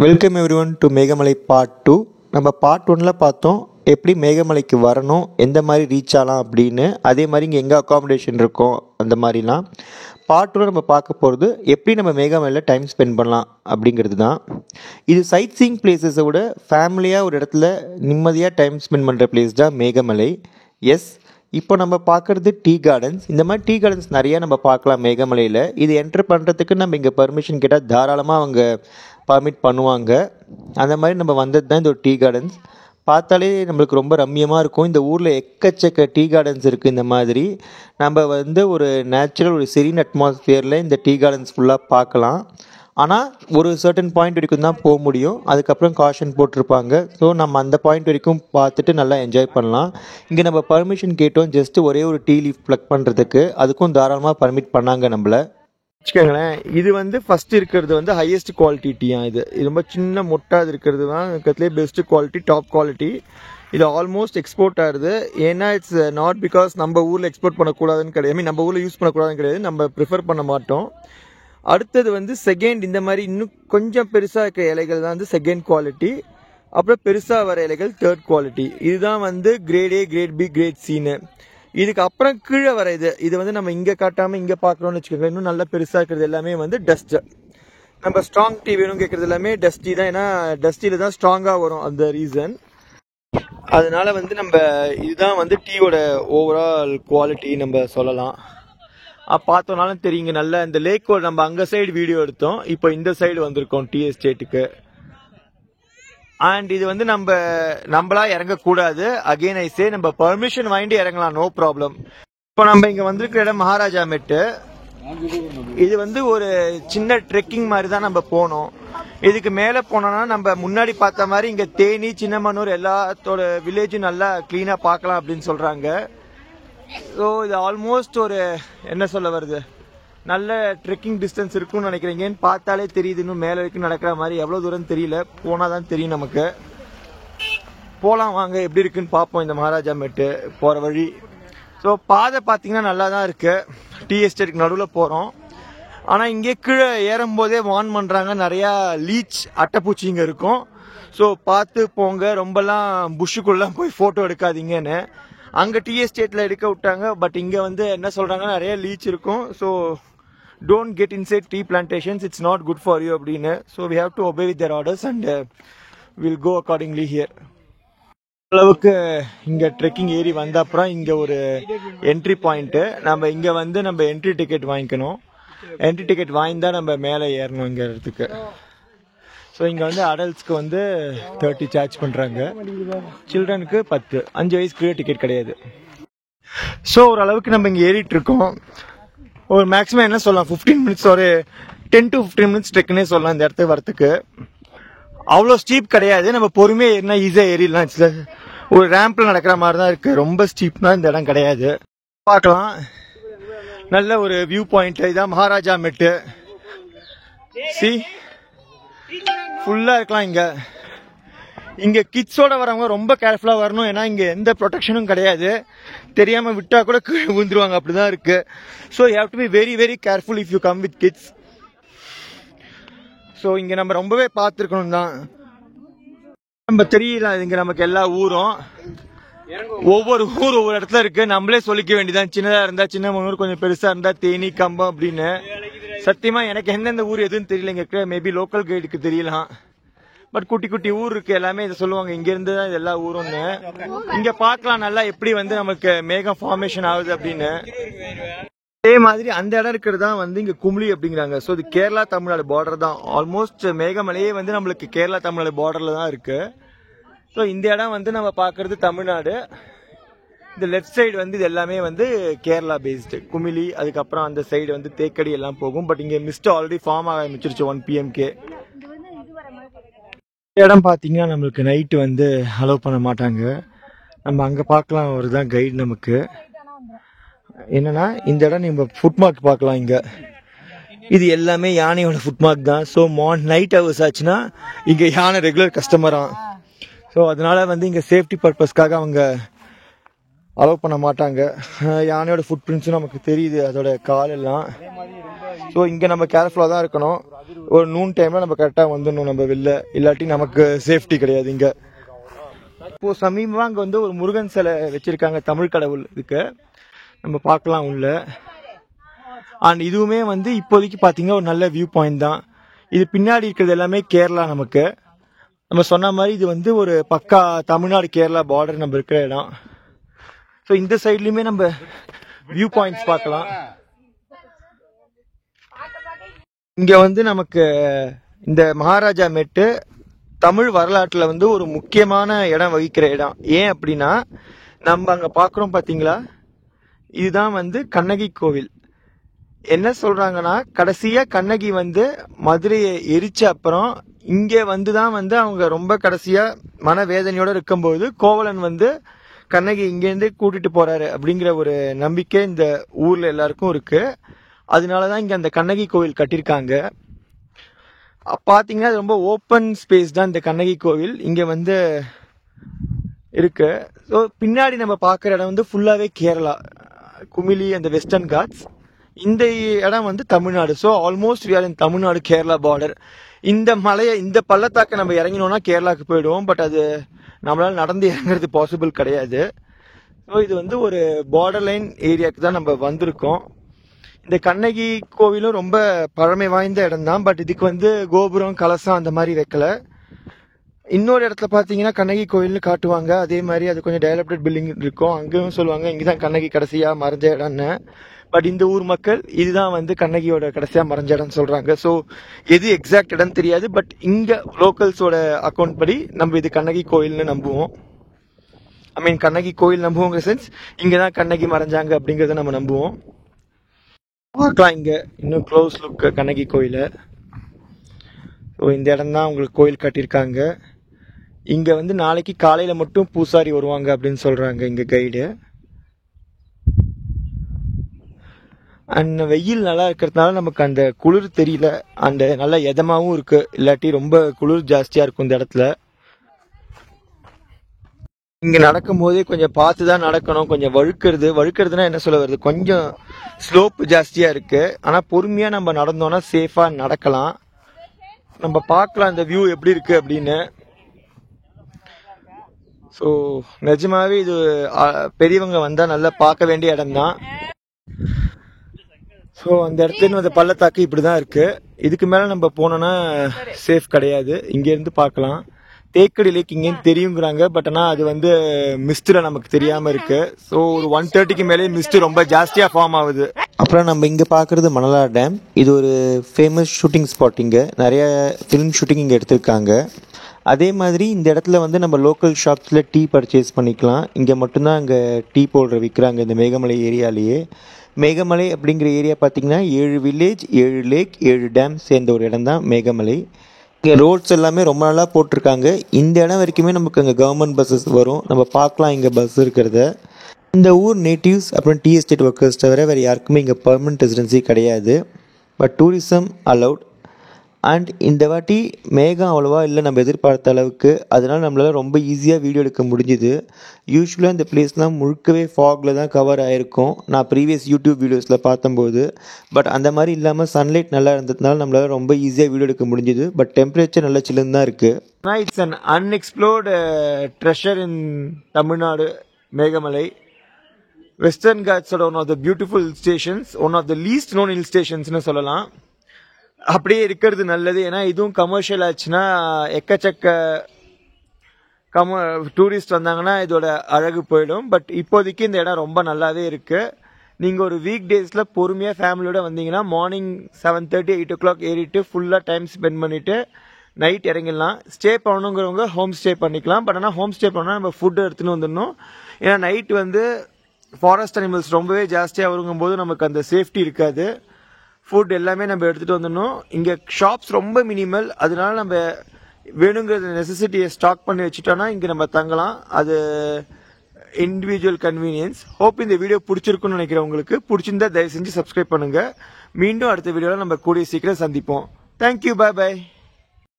Welcome everyone to Meghamalai part 2. நம்ம part 1ல் பார்த்தோம் எப்படி மேகமலைக்கு வரணும், எந்த மாதிரி ரீச் ஆகலாம் அப்படின்னு. அதே மாதிரி இங்கே எங்கே அக்காமடேஷன் இருக்கும் அந்த மாதிரிலாம். பார்ட் 2 நம்ம பார்க்க போகிறது எப்படி நம்ம மேகமலையில் டைம் ஸ்பெண்ட் பண்ணலாம் அப்படிங்கிறது தான். இது சைட் சீயிங் பிளேஸஸை விட ஃபேமிலியாக ஒரு இடத்துல நிம்மதியாக டைம் ஸ்பெண்ட் பண்ணுற பிளேஸ் தான் மேகமலை. எஸ், இப்போ நம்ம பார்க்குறது டீ கார்டன்ஸ். இந்த மாதிரி டீ கார்டன்ஸ் நிறையா நம்ம பார்க்கலாம் மேகமலையில். இது என்ட்ரு பண்ணுறதுக்கு நம்ம இங்கே பர்மிஷன் கேட்டால் தாராளமாக அவங்க பர்மிட் பண்ணுவாங்க. அந்த மாதிரி நம்ம வந்தது தான் இந்த ஒரு டீ கார்டன்ஸ். பார்த்தாலே நம்மளுக்கு ரொம்ப ரம்மியமாக இருக்கும். இந்த ஊரில் எக்கச்சக்க டீ கார்டன்ஸ் இருக்குது. இந்த மாதிரி நம்ம ஒரு நேச்சுரல் ஒரு செரீன் அட்மாஸ்ஃபியரில் இந்த டீ கார்டன்ஸ் ஃபுல்லாக பார்க்கலாம். ஆனால் ஒரு சர்டன் பாயிண்ட் வரைக்கும் தான் போக முடியும். அதுக்கப்புறம் காஷன் போட்டிருப்பாங்க. ஸோ நம்ம அந்த பாயிண்ட் வரைக்கும் பார்த்துட்டு நல்லா என்ஜாய் பண்ணலாம். இங்கே நம்ம பர்மிஷன் கேட்டோம் ஜஸ்ட்டு ஒரே ஒரு டீ லீஃப் ப்ளக் பண்ணுறதுக்கு. அதுக்கும் தாராளமாக பர்மிட் பண்ணாங்க நம்மளை. வச்சுக்கோங்களேன், இது ஃபஸ்ட் இருக்கிறது ஹையஸ்ட் குவாலிட்டி டீயா. இது ரொம்ப சின்ன மொட்டாக இருக்கிறது தான் இருக்கிறதுலே பெஸ்ட்டு குவாலிட்டி, டாப் குவாலிட்டி. இது ஆல்மோஸ்ட் எக்ஸ்போர்ட் ஆகுது. ஏன்னா இட்ஸ் நாட் பிகாஸ் நம்ம ஊரில் எக்ஸ்போர்ட் பண்ணக்கூடாதுன்னு கிடையாது, நம்ம ஊரில் யூஸ் பண்ணக்கூடாதுன்னு கிடையாது, நம்ம ப்ரிஃபர் பண்ண மாட்டோம். அடுத்தது செகண்ட், இந்த மாதிரி இன்னும் கொஞ்சம் பெருசாக இருக்கிற இலைகள் தான் செகண்ட் குவாலிட்டி. அப்புறம் பெருசாக வர இலைகள் தேர்ட் குவாலிட்டி. இதுதான் grade A, grade B, grade சின்னு. இதுக்கு அப்புறம் கீழே வர இது நம்ம இங்கே காட்டாமல் இங்கே பார்க்குறோன்னு வச்சுக்கோங்க. இன்னும் நல்லா பெருசாக இருக்கிறது எல்லாமே டஸ்ட்டு. நம்ம ஸ்ட்ராங் டீ வேணும் கேட்குறது எல்லாமே டஸ்டி தான். ஏன்னா டஸ்டியில் தான் ஸ்ட்ராங்காக வரும் அந்த ரீசன். அதனால நம்ம இதுதான் டீயோட ஓவரால் குவாலிட்டி நம்ம சொல்லலாம். பார்த்தோம்னாலும் தெரியுங்க. நல்ல இந்த லேக்கோட நம்ம அங்கே சைடு வீடியோ எடுத்தோம். இப்போ இந்த சைடு வந்திருக்கோம் டீ எஸ்டேட்டுக்கு. அண்ட் இது நம்மளா இறங்கக்கூடாது. அகெயின் ஐசே நம்ம பர்மிஷன் வாங்கிட்டு இறங்கலாம், நோ ப்ராப்ளம். இப்போ நம்ம இங்கே வந்திருக்கிற இடம் மகாராஜா மெட்டு. இது ஒரு சின்ன ட்ரெக்கிங் மாதிரி தான் நம்ம போனோம். இதுக்கு மேலே போனோம்னா நம்ம முன்னாடி பார்த்த மாதிரி இங்கே தேனி, சின்னமனூர் எல்லாத்தோட வில்லேஜும் நல்லா கிளீனாக பார்க்கலாம் அப்படின்னு சொல்கிறாங்க. ஸோ இது ஆல்மோஸ்ட் என்ன சொல்ல வருது, நல்ல ட்ரெக்கிங் டிஸ்டன்ஸ் இருக்குன்னு நினைக்கிறீங்கன்னு பார்த்தாலே தெரியுது. இன்னும் மேலே வரைக்கும் நடக்கிற மாதிரி எவ்வளோ தூரம் தெரியல, போனால் தான் தெரியும் நமக்கு. போகலாம் வாங்க, எப்படி இருக்குன்னு பார்ப்போம் இந்த மகாராஜா மெட்டு போகிற வழி. ஸோ பாதை பார்த்தீங்கன்னா நல்லா தான் இருக்குது. டீ எஸ்டேட்டுக்கு நடுவில் போகிறோம். ஆனால் இங்கே கீழே ஏறும்போதே வார்ன் பண்ணுறாங்க, நிறையா லீச் அட்டைப்பூச்சி இங்கே இருக்கும். ஸோ பார்த்து போங்க, ரொம்பலாம் புஷ்ஷுக்குள்ளே போய் ஃபோட்டோ எடுக்காதீங்கன்னு. அங்கே டீ எஸ்டேட்டில் எடுக்க விட்டாங்க. பட் இங்கே என்ன சொல்கிறாங்க, நிறைய லீச் இருக்கும். So don't get inside tea plantations, it's not good for you அப்படின்னு. So we have to obey with their orders and will go accordingly here. அளவுக்கு இங்கே ட்ரெக்கிங் ஏறி வந்த அப்புறம் இங்கே ஒரு என்ட்ரி பாயிண்ட்டு. நம்ம இங்கே நம்ம என்ட்ரி டிக்கெட் வாங்கிக்கணும். என்ட்ரி டிக்கெட் வாங்கி தான் நம்ம மேலே ஏறணும் இங்கே இடத்துக்கு. ஸோ இங்கே அடல்ட்ஸ்க்கு 30 சார்ஜ் பண்ணுறாங்க, சில்ட்ரனுக்கு 10. 5 வயசுக்கு டிக்கெட் கிடையாது. ஸோ ஓரளவுக்கு நம்ம இங்கே ஏறிட்டு இருக்கோம். ஒரு மேக்ஸிமம் என்ன சொல்லலாம், 15 மினிட்ஸ், ஒரு 10 to 15 மினிட்ஸ் ட்ரெக்குன்னே சொல்லலாம் இந்த இடத்துக்கு வரத்துக்கு. அவ்வளோ ஸ்டீப் கிடையாது, நம்ம பொறுமையாக ஏறினா ஈஸியாக ஏறிடலாம். ஒரு ரேம்பில் நடக்கிற மாதிரி தான் இருக்குது. ரொம்ப ஸ்டீப்னா இந்த இடம் கிடையாது. பார்க்கலாம், நல்ல ஒரு வியூ பாயிண்ட். இதான் மகாராஜா மெட்டு. சி ஃபுல்லாக இருக்கலாம். இங்கே கிட்ஸோட வரவங்க ரொம்ப கேர்ஃபுல்லாக வரணும். ஏன்னா இங்கே எந்த ப்ரொடெக்ஷனும் கிடையாது. தெரியாமல் விட்டால் கூட கீழே விழுந்துருவாங்க, அப்படி தான் இருக்குது. So you have to be very very careful if you come with kids. So இங்கே நம்ம ரொம்பவே பார்த்துருக்கணும் தான். நம்ம தெரியல, இங்கே நமக்கு எல்லா ஊரும் ஒவ்வொரு ஊர் ஒவ்வொரு இடத்துல இருக்குது. நம்மளே சொல்லிக்க வேண்டியதான். சின்னதாக இருந்தால் சின்னமனூர், கொஞ்சம் பெருசாக இருந்தால் தேனி, கம்பம் அப்படின்னு. சத்தியமாக எனக்கு எந்தெந்த ஊர் எதுன்னு தெரியல. இங்கே இருக்கிற மேபி லோக்கல் கைடுக்கு தெரியலாம். பட் குட்டி குட்டி ஊர் இருக்குது, எல்லாமே இதை சொல்லுவாங்க இங்கேருந்து தான் இது எல்லா ஊரும்னு. இங்கே பார்க்கலாம் நல்லா எப்படி நமக்கு மேகம் ஃபார்மேஷன் ஆகுது அப்படின்னு. அதே மாதிரி அந்த இடம் இருக்கிறது தான் இங்கே கும்ளி அப்படிங்கிறாங்க. ஸோ இது கேரளா தமிழ்நாடு பார்டர் தான். ஆல்மோஸ்ட் மேகமலையே நம்மளுக்கு கேரளா தமிழ்நாடு பார்டரில் தான் இருக்குது. ஸோ இந்த இடம் நம்ம பார்க்குறது தமிழ்நாடு. இந்த லெஃப்ட் சைடு இது எல்லாமே கேரளா பேஸ்டு குமிலி. அதுக்கப்புறம் அந்த சைடு தேக்கடி எல்லாம் போகும். பட் இங்கே மிஸ்ட் ஆல்ரெடி ஃபார்ம் ஆக ஆரம்பிச்சிருச்சு 1 PM. இடம் பார்த்தீங்கன்னா நம்மளுக்கு நைட்டு அலோவ் பண்ண மாட்டாங்க. நம்ம அங்கே பார்க்கலாம், ஒரு தான் கைடு நமக்கு. என்னன்னா இந்த இடம் நம்ம ஃபுட்மார்க் பார்க்கலாம். இங்கே இது எல்லாமே யானையோட ஃபுட்மார்க் தான். ஸோ நைட் ஹவர்ஸ் ஆச்சுன்னா இங்கே யானை ரெகுலர் கஸ்டமராக. ஸோ அதனால இங்கே சேஃப்டி பர்பஸ்க்காக அவங்க அலோவ் பண்ண மாட்டாங்க. யானையோட ஃபுட் பிரிண்ட்ஸும் நமக்கு தெரியுது, அதோட கால் எல்லாம். ஸோ இங்கே நம்ம கேர்ஃபுல்லாக தான் இருக்கணும். ஒரு நூன் டைமில் நம்ம கரெக்டாக வந்துடணும் நம்ம வெளில, இல்லாட்டி நமக்கு சேஃப்டி கிடையாது இங்கே. இப்போது சமீபமாக அங்கே வந்து ஒரு முருகன் சிலை வச்சுருக்காங்க, தமிழ் கடவுள். இதுக்கு நம்ம பார்க்கலாம் உள்ள. அண்ட் இதுவுமே வந்து இப்போதைக்கு பார்த்தீங்கன்னா ஒரு நல்ல வியூ பாயிண்ட் தான். இது பின்னாடி இருக்கிறது எல்லாமே கேரளா. நமக்கு நம்ம சொன்ன மாதிரி இது வந்து ஒரு பக்கா தமிழ்நாடு கேரளா பார்டர் நம்ம இருக்கிற இடம். ஸோ இந்த சைட்லையுமே நம்ம வியூ பாயிண்ட்ஸ் பார்க்கலாம். இங்கே வந்து நமக்கு இந்த மகாராஜா மெட்டு தமிழ் வரலாற்றில் வந்து ஒரு முக்கியமான இடம் வகிக்கிற இடம். ஏன் அப்படின்னா நம்ம அங்கே பார்க்குறோம் பார்த்தீங்களா, இதுதான் வந்து கண்ணகி கோவில். என்ன சொல்றாங்கன்னா, கடைசியா கண்ணகி வந்து மதுரையை எரிச்ச அப்புறம் இங்கே வந்துதான் வந்து அவங்க ரொம்ப கடைசியா மனவேதனையோட இருக்கும்போது கோவலன் வந்து கண்ணகி இங்கேருந்து கூட்டிட்டு போறாரு அப்படிங்கிற ஒரு நம்பிக்கை இந்த ஊர்ல எல்லாருக்கும் இருக்கு. அதனாலதான் இங்க அந்த கண்ணகி கோவில் கட்டியிருக்காங்க. பாத்தீங்கன்னா ரொம்ப ஓப்பன் ஸ்பேஸ் தான் இந்த கண்ணகி கோவில் இங்க வந்து இருக்கு. ஸோ பின்னாடி நம்ம பார்க்குற இடம் வந்து ஃபுல்லாவே கேரளா, குமிலி, அந்த வெஸ்டர்ன் காட்ஸ். இந்த இடம் வந்து Tamil Nadu. So almost we are in Tamil Nadu Kerala border. இந்த மலையை, இந்த பள்ளத்தாக்கை நம்ம இறங்கினோம்னா கேரளாவுக்கு போயிடுவோம். பட் அது நம்மளால நடந்து இறங்குறது பாசிபிள் கிடையாது. ஸோ இது வந்து ஒரு பார்டர் லைன் ஏரியாவுக்கு தான் நம்ம வந்திருக்கோம். இந்த கண்ணகி கோவிலும் ரொம்ப பழமை வாய்ந்த இடம் தான். பட் இதுக்கு வந்து கோபுரம், கலசம் அந்த மாதிரி வைக்கல. இன்னொரு இடத்துல பார்த்தீங்கன்னா கண்ணகி கோவில்னு காட்டுவாங்க. அதே மாதிரி அது கொஞ்சம் டெவலப்டு பில்டிங் இருக்கும். அங்கேயும் சொல்லுவாங்க இங்கதான் கண்ணகி கடைசியாக மறைஞ்ச இடம்னு. பட் இந்த ஊர் மக்கள் இதுதான் வந்து கண்ணகியோட கடைசியாக மறைஞ்ச இடம் சொல்றாங்க. ஸோ எது எக்ஸாக்ட் இடம் தெரியாது. பட் இங்க லோக்கல்ஸோட அக்கௌண்ட் படி நம்ம இது கண்ணகி கோயில்னு நம்புவோம். ஐ மீன் கண்ணகி கோயில் நம்புவோங்கிற சென்ஸ் இங்கதான் கண்ணகி மறைஞ்சாங்க அப்படிங்கறத நம்ம நம்புவோம். பார்க்கலாம் இங்க இன்னும் க்ளோஸ் லுக் கண்ணகி கோயில. ஸோ இந்த இடம் தான் உங்களுக்கு கோயில் கட்டியிருக்காங்க. இங்க வந்து நாளைக்கு காலையில மட்டும் பூசாரி வருவாங்க அப்படின்னு சொல்றாங்க இங்க கைடு. அண்ட் வெயில் நல்லா இருக்கிறதுனால நமக்கு அந்த குளிர் தெரியல. அந்த நல்ல இதமாவும் இருக்கு, இல்லாட்டி ரொம்ப குளிர் ஜாஸ்தியா இருக்கும் இந்த இடத்துல. இங்க நடக்கும் போதே கொஞ்சம் பார்த்து தான் நடக்கணும். கொஞ்சம் வழுக்கிறதுனா என்ன சொல்ல வருது, கொஞ்சம் ஸ்லோப் ஜாஸ்தியா இருக்கு. ஆனா பொறுமையா நம்ம நடந்தோம்னா சேஃபா நடக்கலாம். நம்ம பார்க்கலாம் இந்த வியூ எப்படி இருக்கு அப்படின்னு. ஸோ நிஜமாவே இது பெரியவங்க வந்தா நல்லா பார்க்க வேண்டிய இடம் தான். ஸோ அந்த இடத்துல அந்த பள்ளத்தாக்கு இப்படிதான் இருக்கு. இதுக்கு மேல நம்ம போனோம்னா சேஃப் கிடையாது. இங்க இருந்து பார்க்கலாம். தேக்கடி லேக் இங்கேன்னு தெரியுங்கிறாங்க. பட் ஆனால் அது வந்து மிஸ்ட்ல நமக்கு தெரியாம இருக்கு. ஸோ ஒரு 130க்கு மேலே மிஸ்ட் ரொம்ப ஜாஸ்தியா ஃபார்ம் ஆகுது. அப்புறம் நம்ம இங்க பாக்குறது மணலார் டேம். இது ஒரு ஃபேமஸ் ஷூட்டிங் ஸ்பாட். இங்க நிறைய ஃபிலிம் ஷூட்டிங் இங்க எடுத்திருக்காங்க. அதே மாதிரி இந்த இடத்துல வந்து நம்ம லோக்கல் ஷாப்ஸ்ல டீ பர்ச்சேஸ் பண்ணிக்கலாம். இங்க மட்டும்தான் அங்கே டீ பவுடர் விற்கிறாங்க இந்த மேகமலை ஏரியாலேயே. மேகமலை அப்படிங்கிற ஏரியா பார்த்தீங்கன்னா 7 வில்லேஜ், 7 லேக், 7 டேம் சேர்ந்த ஒரு இடம் தான் மேகமலை. இங்கே ரோட்ஸ் எல்லாமே ரொம்ப நல்லா போட்டிருக்காங்க. இந்த இடம் வரைக்குமே நமக்கு அங்கே கவர்மெண்ட் பஸ்ஸஸ் வரும். நம்ம பார்க்கலாம் இங்கே பஸ் இருக்கிறத. இந்த ஊர் நேட்டிவ்ஸ் அப்புறம் டீ எஸ்டேட் ஒர்க்கர்ஸ் தவிர வேறு யாருக்குமே இங்கே பர்மனெண்ட் ரெசிடென்சி கிடையாது. But tourism allowed. அண்ட் இந்த வாட்டி மேகம் அவ்வளோவா இல்லை நம்ம எதிர்பார்த்த அளவுக்கு. அதனால நம்மளால் ரொம்ப ஈஸியாக வீடியோ எடுக்க முடிஞ்சுது. யூஸ்வலாக இந்த பிளேஸ்லாம் முழுக்கவே ஃபாகில் தான் கவர் ஆகிருக்கும் நான் ப்ரீவியஸ் யூடியூப் வீடியோஸில் பார்த்தம்போது. பட் அந்த மாதிரி இல்லாமல் சன்லைட் நல்லா இருந்ததுனால நம்மளால் ரொம்ப ஈஸியாக வீடியோ எடுக்க முடிஞ்சுது. பட் டெம்பரேச்சர் நல்லா சில்லுன்னு தான் இருக்குது. It's an unexplored treasure in Tamil Nadu Meghamalai. Western காட்ஸோட one of the beautiful hill stations, one of the least known hill ஸ்டேஷன்ஸ்னு சொல்லலாம். அப்படியே இருக்கிறது நல்லது. ஏன்னா இதுவும் கமர்ஷியல் ஆச்சுன்னா எக்கச்சக்க டூரிஸ்ட் வந்தாங்கன்னா இதோட அழகு போயிடும். பட் இப்போதைக்கு இந்த இடம் ரொம்ப நல்லாவே இருக்கு. நீங்க ஒரு வீக் டேஸ்ல பொறுமையா ஃபேமிலியோட வந்தீங்கன்னா மார்னிங் 7:30, 8 o'clock ஏறிட்டு ஃபுல்லா டைம் ஸ்பெண்ட் பண்ணிட்டு நைட் இறங்கிடலாம். ஸ்டே பண்ணணுங்கிறவங்க ஹோம் ஸ்டே பண்ணிக்கலாம். பட் ஆனால் ஹோம் ஸ்டே பண்ணால் நம்ம ஃபுட்டு எடுத்துன்னு வந்துடணும். ஏன்னா நைட் வந்து ஃபாரஸ்ட் அனிமல்ஸ் ரொம்பவே ஜாஸ்தியாக வருங்கும்போது நமக்கு அந்த சேஃப்டி இருக்காது. ஃபுட் எல்லாமே நம்ம எடுத்துகிட்டு வந்துடணும். இங்கே ஷாப்ஸ் ரொம்ப மினிமல். அதனால நம்ம வேணுங்கிற நெசசிட்டியை ஸ்டாக் பண்ணி வச்சுட்டோன்னா இங்கே நம்ம தங்கலாம். அது இண்டிவிஜுவல் கன்வீனியன்ஸ். ஹோப் இந்த வீடியோ பிடிச்சிருக்குன்னு நினைக்கிறேன். உங்களுக்கு பிடிச்சிருந்தா தயவு செஞ்சு சப்ஸ்கிரைப் பண்ணுங்கள். மீண்டும் அடுத்த வீடியோவில் நம்ம கூடிய சீக்கிரம் சந்திப்போம். தேங்க்யூ, பாய் பாய்.